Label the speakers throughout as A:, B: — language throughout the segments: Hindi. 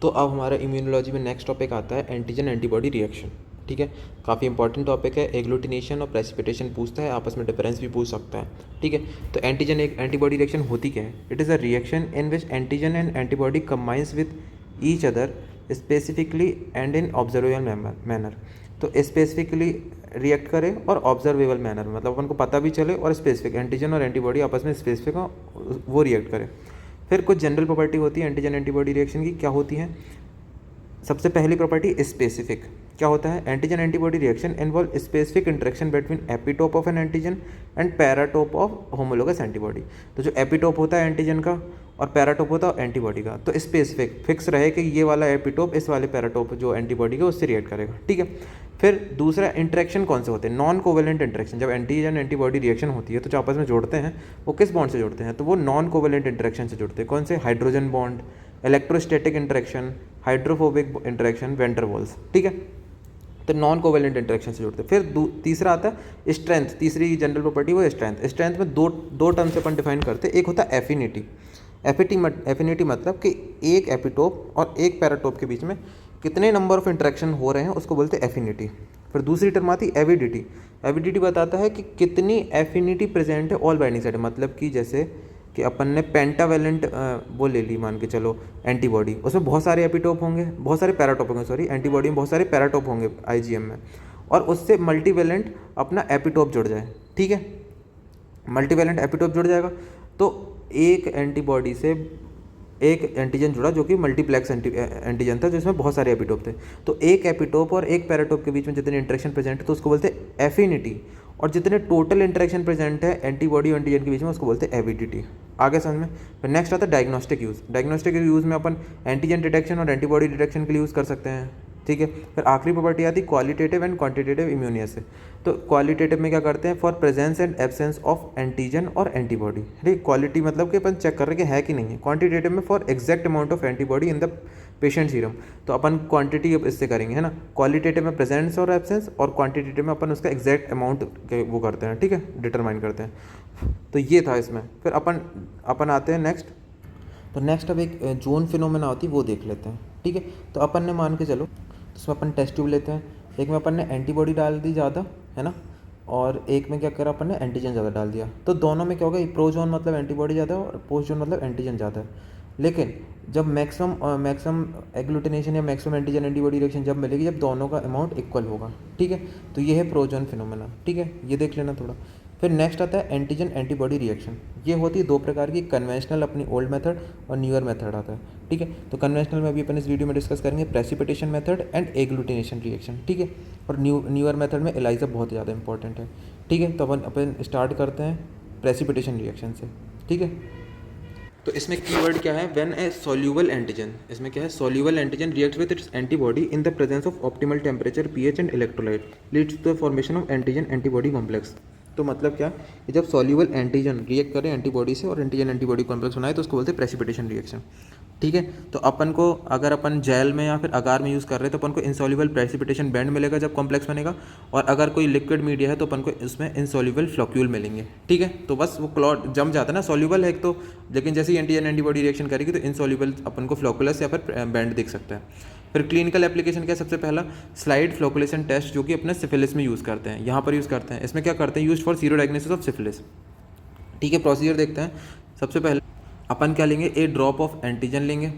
A: तो अब हमारा इम्यूनोलॉजी में नेक्स्ट टॉपिक आता है एंटीजन एंटीबॉडी रिएक्शन। ठीक है, काफ़ी इंपॉर्टेंट टॉपिक है। एग्लूटिनेशन और प्रेसिपिटेशन पूछता है, आपस में डिफरेंस भी पूछ सकता है। ठीक है, तो एंटीजन एक एंटीबॉडी रिएक्शन होती क्या है? It is a reaction in which antigen and antibody combines with each other specifically and in observable manner. तो स्पेसिफिकली रिएक्ट करे और ऑब्जर्वेबल मैनर में, मतलब अपन को पता भी चले और स्पेसिफिक एंटीजन और एंटीबॉडी आपस में स्पेसिफिक हो वो रिएक्ट करे। फिर कुछ जनरल प्रॉपर्टी होती है एंटीजन एंटीबॉडी रिएक्शन की, क्या होती हैं? सबसे पहली प्रॉपर्टी स्पेसिफिक। क्या होता है? Antigen antibody reaction involve specific interaction between epitope of N antigen and paratope of homologous antibody. तो जो एपिटोप होता है एंटीजन का और पैराटोप होता है एंटीबॉडी का, तो स्पेसिफिक फिक्स रहे कि ये वाला एपिटोप इस वाले पैराटोप जो एंटीबॉडी का उससे रिएक्ट करेगा। ठीक है, फिर दूसरा इंटरेक्शन कौन से होते हैं? Non covalent interaction. जब एंटीजन एंटीबॉडी रिएक्शन होती है तो जो आपस में जोड़ते हैं वो किस बॉन्ड से जोड़ते हैं? तो वो नॉन कोवेलेंट इंटरेक्शन से जुड़ते हैं। कौन से? Hydrogen bond, electrostatic interaction, hydrophobic interaction, van der Waals. ठीक है, तो नॉन कोवेलेंट इंटरेक्शन से जुड़ते हैं। फिर तीसरा आता है स्ट्रेंथ। तीसरी जनरल प्रॉपर्टी वो स्ट्रेंथ। स्ट्रेंथ में दो टर्म से अपन डिफाइन करते हैं। एक होता है एफिनिटी। एफिनिटी मतलब कि एक एपिटोप और एक पैराटोप के बीच में कितने नंबर ऑफ इंटरेक्शन हो रहे हैं उसको बोलते हैं एफिनिटी। फिर दूसरी टर्म आती है एविडिटी। एविडिटी बताता है कि कितनी एफिनिटी प्रेजेंट है ऑल बाइंडिंग साइड। मतलब कि जैसे कि अपन ने पेंटावेलेंट वो ले ली, मान के चलो एंटीबॉडी, उसमें बहुत सारे एपिटोप होंगे, बहुत सारे पैराटोप होंगे, सॉरी एंटीबॉडी में बहुत सारे पैराटोप होंगे आईजीएम में, और उससे मल्टीवेलेंट अपना एपिटोप जुड़ जाए। ठीक है, मल्टीवेलेंट एपिटोप जुड़ जाएगा तो एक एंटीबॉडी से एक एंटीजन जुड़ा जो कि मल्टीप्लेक्स एंटीजन था जिसमें बहुत सारे एपिटोप थे। तो एक एपिटोप और एक पैराटोप के बीच में जितने इंटरेक्शन प्रेजेंट है तो उसको बोलते हैं एफिनिटी, और जितने टोटल इंटरेक्शन प्रेजेंट है एंटीबॉडी और एंटीजन के बीच में उसको बोलते हैं एविडिटी। आगे समझ में? फिर नेक्स्ट आता है डायग्नोस्टिक यूज़। डायग्नोस्टिक यूज़ में अपन एंटीजन डिटेक्शन और एंटीबॉडी डिटेक्शन के लिए यूज़ कर सकते हैं। ठीक है, फिर आखिरी प्रॉपर्टी आती है क्वालिटेटिव एंड क्वांटिटेटिव इम्यूनियस। तो क्वालिटेटिव में क्या करते हैं? For presence and absence of antigen और एंटीबॉडी। ठीक, क्वालिटी मतलब कि अपन चेक कर रहे हैं कि है कि नहीं है। क्वांटिटेटिव में for exact amount of antibody in the patient serum. तो अपन क्वांटिटी इससे करेंगे, है ना। क्वालिटेटिव में प्रेजेंस और एब्सेंस, और क्वांटिटेटिव में अपन उसका एग्जैक्ट अमाउंट वो करते हैं। ठीक है, डिटरमाइन करते हैं। तो ये था इसमें। फिर अपन आते हैं नेक्स्ट। तो नेक्स्ट अब एक जोन फिनोमेना होती है वो देख लेते हैं। ठीक है, तो अपन ने मान के चलो उसमें अपन टेस्ट ट्यूब लेते हैं। एक में अपन ने एंटीबॉडी डाल दी ज़्यादा, है ना, और एक में क्या करा अपन ने एंटीजन ज़्यादा डाल दिया। तो दोनों में क्या होगा? प्रो जोन मतलब एंटीबॉडी ज़्यादा है और पोस्ट जोन मतलब एंटीजन ज़्यादा है। लेकिन जब मैक्सिमम एग्लूटिनेशन या मैक्सिमम एंटीजन एंटीबॉडी रिएक्शन जब मिलेगी जब दोनों का अमाउंट इक्वल होगा। ठीक है, तो ये है प्रो जोन फिनोमेना। ठीक है, ये देख लेना थोड़ा। फिर नेक्स्ट आता है एंटीजन एंटीबॉडी रिएक्शन। ये होती है दो प्रकार की, कन्वेंशनल अपनी ओल्ड मेथड और न्यूअर मेथड आता है। ठीक है, तो कन्वेंशनल में अभी अपन इस वीडियो में डिस्कस करेंगे precipitation method and agglutination reaction. ठीक है, और न्यूअर मेथड में एलाइजा बहुत ज़्यादा इंपॉर्टेंट है। ठीक है, तो अपन स्टार्ट करते हैं प्रेसिपिटेशन रिएक्शन से। ठीक है, तो इसमें कीवर्ड क्या है? When a soluble antigen. इसमें क्या है? Soluble antigen react with its antibody in the presence of optimal temperature, pH and electrolyte leads to the formation of antigen antibody complex. तो मतलब क्या कि जब सॉल्यूबल एंटीजन रिएक्ट करे एंटीबॉडी से और एंटीजन एंटीबॉडी कॉम्प्लेक्स बनाए तो उसको बोलते हैं प्रेसिपिटेशन रिएक्शन। ठीक है, तो अपन को अगर अपन जेल में या फिर अगार में यूज़ कर रहे हैं तो अपन को इंसॉल्युबल प्रेसिपिटेशन बैंड मिलेगा जब कॉम्प्लेक्स बनेगा, और अगर कोई लिक्विड मीडिया है तो अपन को इसमें इंसॉल्युबल फ्लोक्यूल मिलेंगे। ठीक है, तो बस वो क्लॉट जम जाता है ना, सॉल्युबल है एक तो, लेकिन जैसे ही एंटीजन एंटीबॉडी रिएक्शन करेगी तो इंसॉल्युबल अपन को फ्लोकुलस या फिर बैंड दिख सकता है। फिर क्लिनिकल एप्लीकेशन क्या है? सबसे पहला स्लाइड फ्लोकुलेशन टेस्ट, जो कि अपने सिफिलिस में यूज़ करते हैं, यहाँ पर यूज़ करते हैं। इसमें क्या करते हैं? Use for sero diagnosis of syphilis. ठीक है, प्रोसीजर देखते हैं। सबसे पहले अपन क्या लेंगे? ए ड्रॉप ऑफ एंटीजन लेंगे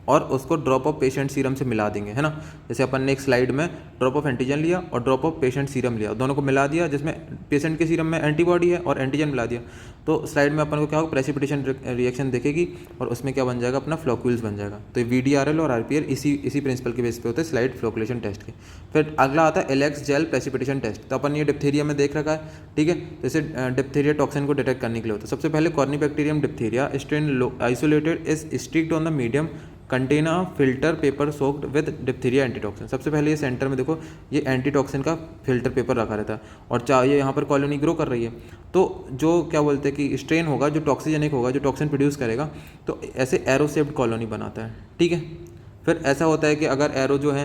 A: और उसको ड्रॉप ऑफ पेशेंट सीरम से मिला देंगे, है ना। जैसे अपन ने एक स्लाइड में ड्रॉप ऑफ एंटीजन लिया और ड्रॉप ऑफ पेशेंट सीरम लिया, दोनों को मिला दिया, जिसमें पेशेंट के सीरम में एंटीबॉडी है और एंटीजन मिला दिया, तो स्लाइड में अपन को क्या होगा? प्रेसिपिटेशन रिएक्शन देखेगी और उसमें क्या बन जाएगा? अपना फ्लोक्यूल्स बन जाएगा। तो VDRL और RPL इसी प्रिंसिपल के बेस पे होते हैं स्लाइड फ्लोकुलेशन टेस्ट के। फिर अगला आता है एलेक्स जेल प्रेसिपिटेशन टेस्ट। तो अपन ये डिप्थीरिया में देख रखा है। ठीक है, जैसे डिप्थीरिया टॉक्सिन को डिटेक्ट करने के लिए होता है। सबसे पहले Corynebacterium diphtheria strain isolated is sticked on the medium contain a filter paper soaked with diphtheria antitoxin. सबसे पहले ये सेंटर में देखो ये एंटीटॉक्सिन का फिल्टर पेपर रखा रहता है और ये यहाँ पर कॉलोनी ग्रो कर रही है, तो जो क्या बोलते हैं कि स्ट्रेन होगा जो टॉक्सिजेनिक होगा, जो टॉक्सिन प्रोड्यूस करेगा, तो ऐसे एरो शेप्ड कॉलोनी बनाता है। ठीक है, फिर ऐसा होता है कि अगर एरो जो है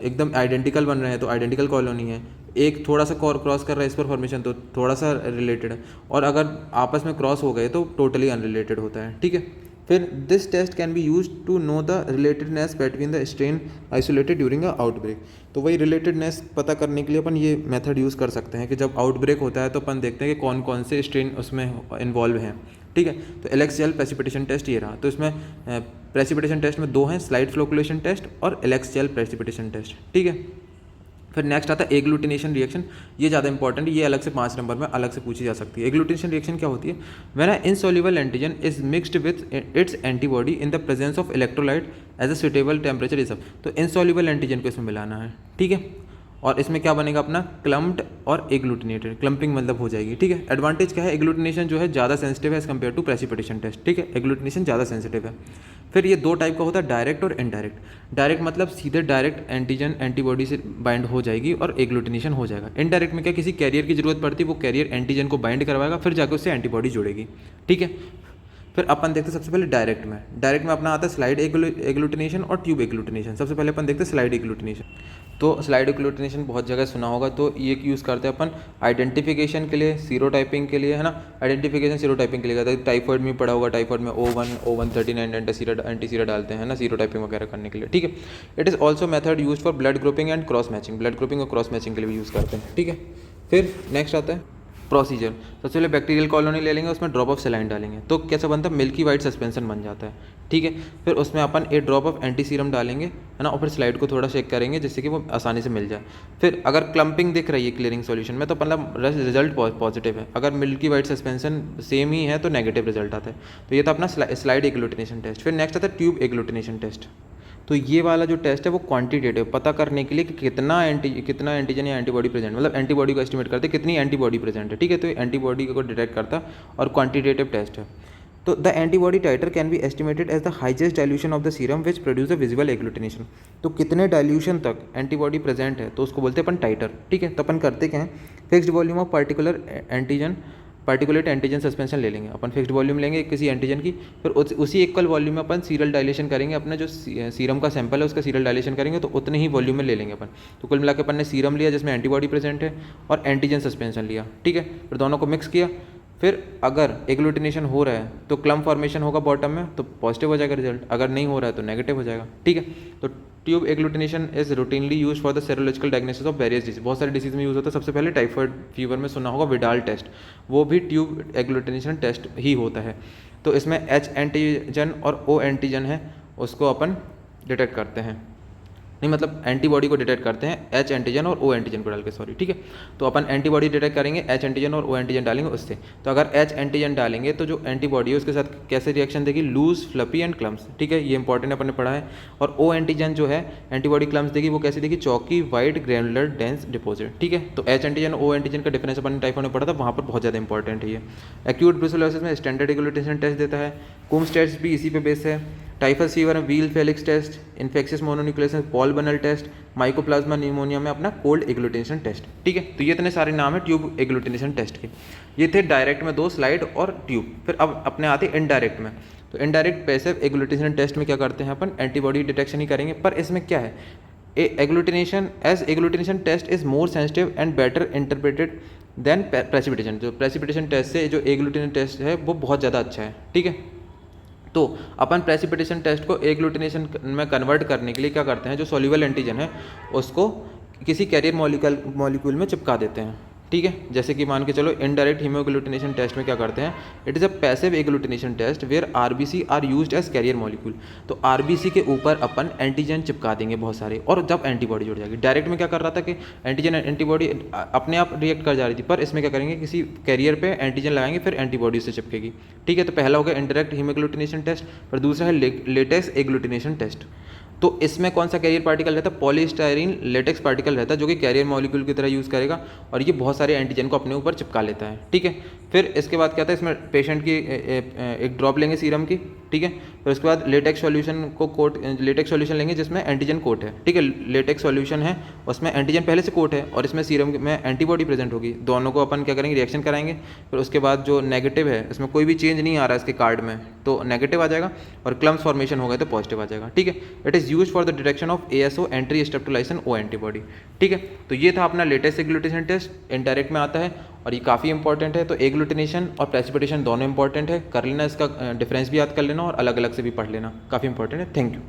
A: एकदम आइडेंटिकल बन रहे हैं तो आइडेंटिकल कॉलोनी है, एक थोड़ा सा क्रॉस कर रहा है इस पर फॉर्मेशन तो थोड़ा सा रिलेटेड है, और अगर आपस में क्रॉस हो गए तो टोटली अनरिलेटेड होता है। ठीक है, फिर this test can be use to know the relatedness between the strain isolated during a outbreak. तो वही रिलेटेडनेस पता करने के लिए अपन ये मेथड यूज़ कर सकते हैं कि जब आउटब्रेक होता है तो अपन देखते हैं कि कौन कौन से स्ट्रेन उसमें इन्वॉल्व हैं, ठीक है। तो LHCl प्रेसिपिटेशन टेस्ट ये रहा। तो इसमें प्रेसिपिटेशन टेस्ट में 2 हैं, स्लाइड फ्लोकुलेशन टेस्ट और LHCl प्रेसिपिटेशन टेस्ट, ठीक है। फिर नेक्स्ट आता है एग्लूटिनेशन रिएक्शन। ये ज़्यादा इंपॉर्टेंट है, ये अलग से 5 नंबर में अलग से पूछी जा सकती है। एग्लूटिनेशन रिएक्शन क्या होती है? When a insoluble antigen is mixed with its antibody in the presence of electrolyte as a suitable temperature is. तो इनसॉल्युबल एंटीजन को इसमें मिलाना है, ठीक है। और इसमें क्या बनेगा अपना क्लम्प्ड और एग्लूटिनेटेड, क्लम्पिंग मतलब हो जाएगी, ठीक है। एडवांटेज क्या है? एग्लूटिनेशन जो है ज़्यादा सेंसिटिव है as compare to precipitation test, ठीक है। एग्लूटिनेशन ज़्यादा सेंसिटिव है। फिर ये 2 टाइप का होता है, डायरेक्ट और इनडायरेक्ट। डायरेक्ट मतलब सीधे डायरेक्ट एंटीजन एंटीबॉडी से बाइंड हो जाएगी और एग्लूटिनेशन हो जाएगा। इनडायरेक्ट में क्या, किसी कैरियर की जरूरत पड़ती है, वो कैरियर एंटीजन को बाइंड करवाएगा, फिर जाकर उससे एंटीबॉडी जुड़ेगी, ठीक है। फिर अपन देखते हैं सबसे पहले डायरेक्ट में अपना आता है स्लाइड एग्लूटिनेशन और ट्यूब एग्लूटिनेशन। सबसे पहले अपन देखते हैं स्लाइड एग्लूटिनेशन। तो स्लाइड एग्लूटिनेशन बहुत जगह सुना होगा, तो ये यूज़ करते हैं अपन आइडेंटिफिकेशन के लिए, सीरोटाइपिंग के लिए, है ना। आइडेंटिफिकेशन सीरोटाइपिंग के लिए करते हैं। टाइफॉइड में पढ़ा होगा, टाइफॉइड में O1 O139 एंटीसीरा डालते हैं ना, सीरोटाइपिंग वगैरह करने के लिए, ठीक है। It is also method use for blood grouping and cross matching. Blood grouping और क्रॉस मैचिंग के लिए भी यूज़ करते हैं, ठीक है। फिर नेक्स्ट आता है प्रोसीजर। सबसे पहले बैक्टीरियल कॉलोनी ले लेंगे, उसमें ड्रॉप ऑफ सेलाइन डालेंगे, तो कैसा बनता है? मिल्की वाइट सस्पेंशन बन जाता है, ठीक है। फिर उसमें अपन एक ड्रॉप ऑफ एंटी सीरम डालेंगे, है ना, और फिर स्लाइड को थोड़ा शेक करेंगे जिससे कि वो आसानी से मिल जाए। फिर अगर क्लम्पिंग दिख रही है क्लियरिंग सॉल्यूशन में तो मतलब रिजल्ट पॉजिटिव है। अगर मिल्की वाइट सस्पेंशन सेम ही है तो नेगेटिव रिजल्ट आता है। तो ये था अपना स्लाइड एग्लूटिनेशन टेस्ट। फिर नेक्स्ट आता है ट्यूब एग्लूटिनेशन टेस्ट। तो ये वाला जो टेस्ट है वो क्वांटिटेटिव, पता करने के लिए कि कितना एंटीजन या एंटीबॉडी प्रेजेंट, मतलब एंटीबॉडी को एस्टिमेट करते हैं कितनी एंटीबॉडी प्रेजेंट है, ठीक है। तो एंटीबॉडी को डिटेक्ट करता है और क्वांटिटेटिव टेस्ट है। तो the antibody titer can be estimated as the highest dilution of the serum which produce the visual agglutination. तो कितने डाइल्यूशन तक एंटीबॉडी प्रेजेंट है तो उसको बोलते हैं अपन टाइटर, ठीक है। तो अपन करते क्या है, fixed volume of particulate antigen suspension ले लेंगे अपन, फिक्स्ड वॉल्यूम लेंगे किसी एंटीजन की, फिर उसी इक्वल वॉल्यूम में अपन सीरियल डायलेशन करेंगे। अपना जो सीरम का सैंपल है उसका सीरियल डायलेशन करेंगे तो उतने ही वॉल्यूम में ले लेंगे अपन। तो कुल मिला के अपन ने सीरम लिया जिसमें एंटीबॉडी प्रेजेंट है और एंटीजन सस्पेंशन लिया, ठीक है। फिर दोनों को मिक्स किया। फिर अगर एग्लूटिनेशन हो रहा है तो क्लम्प फॉर्मेशन होगा बॉटम में, तो पॉजिटिव हो जाएगा रिजल्ट। अगर नहीं हो रहा है तो नेगेटिव हो जाएगा, ठीक है। तो tube agglutination is routinely use for the serological diagnosis of various disease. बहुत सारे डिजीज में यूज होता है। सबसे पहले टाइफॉइड फीवर में सुना होगा विडाल टेस्ट, वो भी ट्यूब एग्लूटिनेशन टेस्ट ही होता है। तो इसमें H एंटीजन और O एंटीजन है, उसको अपन डिटेक्ट करते हैं, नहीं मतलब एंटीबॉडी को डिटेक्ट करते हैं H एंटीजन और O एंटीजन को डाल के, सॉरी, ठीक है। तो अपन एंटीबॉडी डिटेक्ट करेंगे, H एंटीजन और O एंटीजन डालेंगे उससे। तो अगर H एंटीजन डालेंगे तो जो एंटीबॉडी है उसके साथ कैसे रिएक्शन देगी? लूज, फ्लफी एंड क्लम्स, ठीक है। ये इंपॉर्टेंट अपन ने पढ़ा है। और O एंटीजन जो है एंटीबॉडी क्लम्स देगी, वो कैसे देगी? चौकी, वाइट, ग्रैनुलर, डेंस डिपॉजिट, ठीक है। तो H एंटीजन O एंटीजन का डिफरेंस अपन ने टाइफॉइड में पढ़ा था, वहाँ पर बहुत ज़्यादा इंपॉर्टेंट है ये। एक्यूट ब्रुसेलोसिस में स्टैंडर्ड एग्लूटिनेशन टेस्ट देता है। कुम्स टेस्ट भी इसी पे बेस है। टाइफस फीवर में Weil Felix test, infectious mononucleosis में Paul Bunnell test, mycoplasma pneumoniae में अपना कोल्ड एग्लूटिनेशन टेस्ट, ठीक है। तो ये इतने सारे नाम है ट्यूब एग्लूटिनेशन टेस्ट के। ये थे डायरेक्ट में 2, स्लाइड और ट्यूब। फिर अब अपने आते इनडायरेक्ट में। तो इनडायरेक्ट पैसिव एग्लूटिनेशन टेस्ट में क्या करते हैं अपन? एंटीबॉडी डिटेक्शन ही करेंगे। पर इसमें क्या है, agglutination test is more sensitive and better interpreted than precipitation. जो प्रेसिपिटेशन टेस्ट से जो एग्लूटिनेशन टेस्ट है वो बहुत ज़्यादा अच्छा है, ठीक है। तो अपन प्रेसिपिटेशन टेस्ट को एग्लूटिनेशन में कन्वर्ट करने के लिए क्या करते हैं, जो सॉल्युबल एंटीजन है उसको किसी कैरियर मॉलिक्यूल में चिपका देते हैं, ठीक है। जैसे कि मान के चलो इनडायरेक्ट हीमोग्लूटिनेशन टेस्ट में क्या करते हैं, it is a passive agglutination test where RBC are used as carrier molecule. तो आरबीसी के ऊपर अपन एंटीजन चिपका देंगे बहुत सारे, और जब एंटीबॉडी जुड़ जाएगी। डायरेक्ट में क्या कर रहा था कि एंटीजन एंटीबॉडी अपने आप रिएक्ट कर जा रही थी, पर इसमें क्या करेंगे, किसी कैरियर पे एंटीजन लगाएंगे फिर एंटीबॉडी से चिपकेगी, ठीक है। तो पहला हो गया इनडायरेक्ट हीमोग्लूटिनेशन टेस्ट, और दूसरा है लेटेक्स एग्लूटिनेशन टेस्ट। तो इसमें कौन सा कैरियर पार्टिकल रहता है? पॉलीस्टाइरीन लेटेक्स पार्टिकल रहता है, जो कि कैरियर मॉलिक्यूल की तरह यूज़ करेगा और ये बहुत सारे एंटीजन को अपने ऊपर चिपका लेता है, ठीक है। फिर इसके बाद क्या था, इसमें पेशेंट की एक ड्रॉप लेंगे सीरम की, ठीक है। फिर उसके बाद लेटेक्स सॉल्यूशन लेंगे जिसमें एंटीजन कोट है, ठीक है। लेटेक्स सॉल्यूशन है, उसमें एंटीजन पहले से कोट है और इसमें सीरम में एंटीबॉडी प्रेजेंट होगी। दोनों को अपन क्या करेंगे, रिएक्शन कराएंगे। फिर उसके बाद जो नेगेटिव है, इसमें कोई भी चेंज नहीं आ रहा है इसके कार्ड में, तो नेगेटिव आ जाएगा, और क्लम्स फॉर्मेशन हो गए तो पॉजिटिव आ जाएगा, ठीक है। It is use for the detection of ASO entry streptolysin O antibody, ठीक है। तो ये था अपना लेटेस्ट एग्लूटिनेशन टेस्ट, इनडायरेक्ट में आता है। और ये काफ़ी इंपॉर्टेंट है। तो एग्लूटिनेशन और प्रेसिपिटेशन दोनों इंपॉर्टेंट है, कर लेना, इसका डिफरेंस भी याद कर लेना और अलग अलग से भी पढ़ लेना, काफ़ी इंपॉर्टेंट है। Thank you.